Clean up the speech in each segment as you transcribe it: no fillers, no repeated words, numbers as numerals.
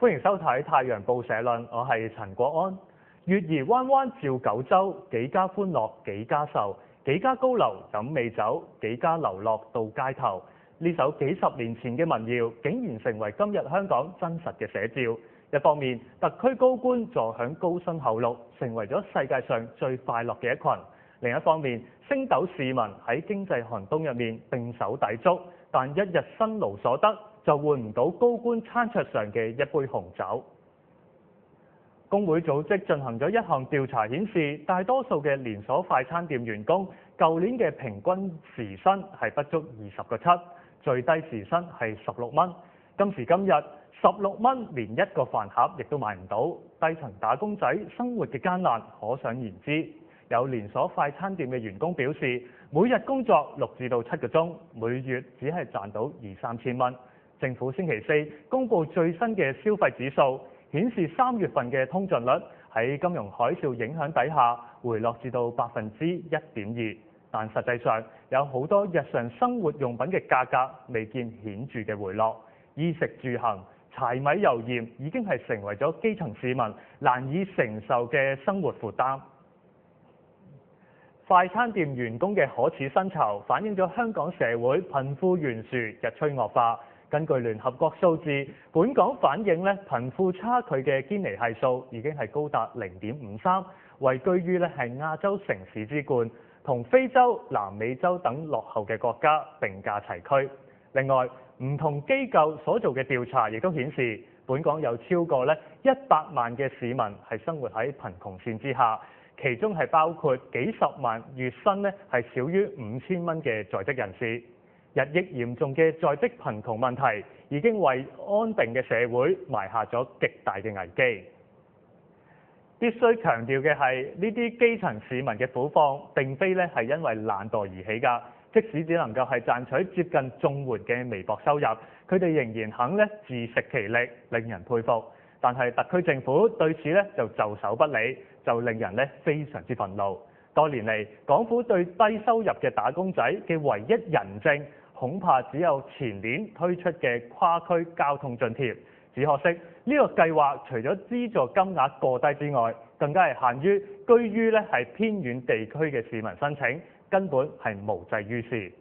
歡迎收睇《太陽報社論》，我係陳國安。月兒彎彎照九州，幾家歡樂幾家愁，幾家高樓飲美酒，幾家流落到街頭。呢首幾十年前嘅民謠，竟然成為今日香港真實嘅寫照。一方面，特區高官坐享高薪厚祿，成為咗世界上最快樂嘅一群；另一方面，星斗市民喺經濟寒冬入面並手抵足，但一日辛勞所得就換唔到高官餐桌上嘅一杯紅酒。工會組織進行咗一項調查顯示，大多數嘅連鎖快餐店員工舊年嘅平均時薪係不足20.7，最低時薪係16蚊。今時今日16蚊連一個飯盒亦都買唔到，低層打工仔生活嘅艱難可想而知。有連鎖快餐店嘅員工表示，每日工作6至到7個鐘，每月只係賺到2-3千蚊。政府星期四公布最新嘅消費指數，顯示3月份嘅通脹率喺金融海嘯影響底下回落至到1.2%，但實際上有好多日常生活用品嘅價格未見顯著嘅回落，衣食住行、柴米油鹽已經係成為咗基層市民難以承受嘅生活負擔。快餐店員工嘅可恥薪酬反映咗香港社會貧富懸殊日趨惡化。根據聯合國數字，本港反映貧富差距嘅堅尼係數已經係高達0.53，位居於係亞洲城市之冠，同非洲、南美洲等落後嘅國家並駕齊驅。另外，唔同機構所做嘅調查亦都顯示，本港有超過100萬嘅市民係生活喺貧窮線之下，其中係包括幾十萬月薪係少於5000蚊嘅在職人士。日益嚴重嘅在職貧窮問題已經為安定嘅社會埋下咗極大嘅危機。必須強調嘅係，呢啲基層市民嘅苦況並非係因為懶惰而起㗎。即使只能夠係賺取接近綜援嘅微薄收入，佢哋仍然肯自食其力，令人佩服。但係特區政府對此就袖手不理，就令人非常之憤怒。多年嚟，港府對低收入嘅打工仔嘅唯一人證，恐怕只有前年推出嘅跨區交通津貼。只可惜呢個計劃除咗資助金額過低之外，更加係限於居於係偏遠地區嘅市民申請，根本係無濟於事。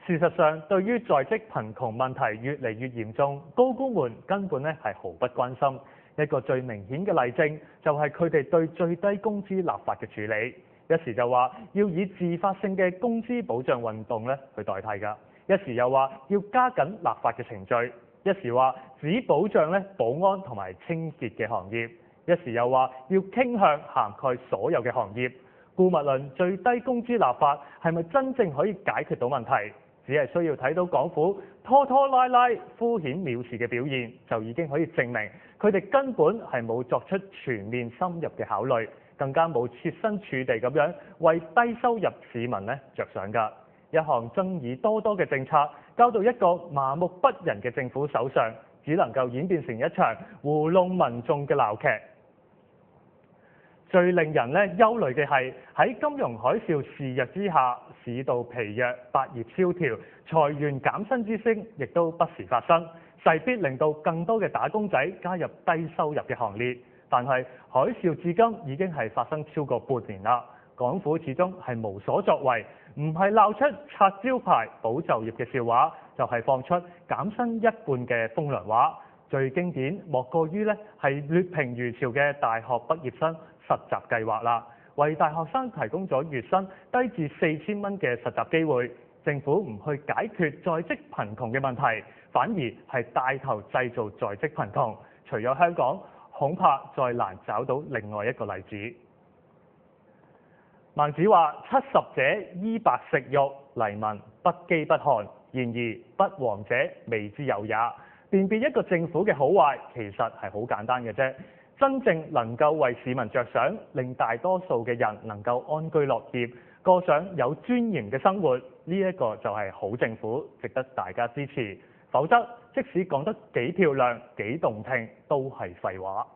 事實上，對於在職貧窮問題越嚟越嚴重，高官們根本係毫不關心。一個最明顯嘅例證就係佢哋對最低工資立法嘅處理。一時就話要以自發性嘅工資保障運動去代替㗎，一時又話要加緊立法嘅程序，一時話只保障保安同埋清潔嘅行業，一時又話要傾向涵蓋所有嘅行業。姑勿論最低工資立法係咪真正可以解決到問題，只係需要睇到港府拖拖拉拉、敷衍了事嘅表現，就已經可以證明佢哋根本係冇作出全面深入嘅考慮，更加冇設身處地咁樣為低收入市民着想㗎。一項爭議多多嘅政策，交到一個麻木不仁嘅政府手上，只能夠演變成一場糊弄民眾嘅鬧劇。最令人憂慮嘅係喺金融海嘯肆虐之下，市道疲弱、百業蕭條、裁員減薪之聲亦都不時發生，勢必令到更多嘅打工仔加入低收入嘅行列。但係海嘯至今已經係發生超過半年啦，港府始終係無所作為，唔係鬧出拆招牌保就業嘅笑話，就係放出減薪一半嘅風涼話。最經典莫過於係劣評如潮嘅大學畢業生實習計劃啦，為大學生提供咗月薪低至4000蚊嘅實習機會。政府唔去解決在職貧窮嘅問題，反而係帶頭製造在職貧窮。除咗香港，恐怕再難找到另外一個例子。孟子話：70者衣帛食肉，黎民不飢不寒。然而不王者，未之有也。辨別一個政府嘅好壞，其實係好簡單嘅啫。真正能夠為市民着想，令大多數嘅人能夠安居樂業，過上有尊嚴嘅生活，呢一個就係好政府，值得大家支持。否則，即使講得幾漂亮、幾動聽，都係廢話。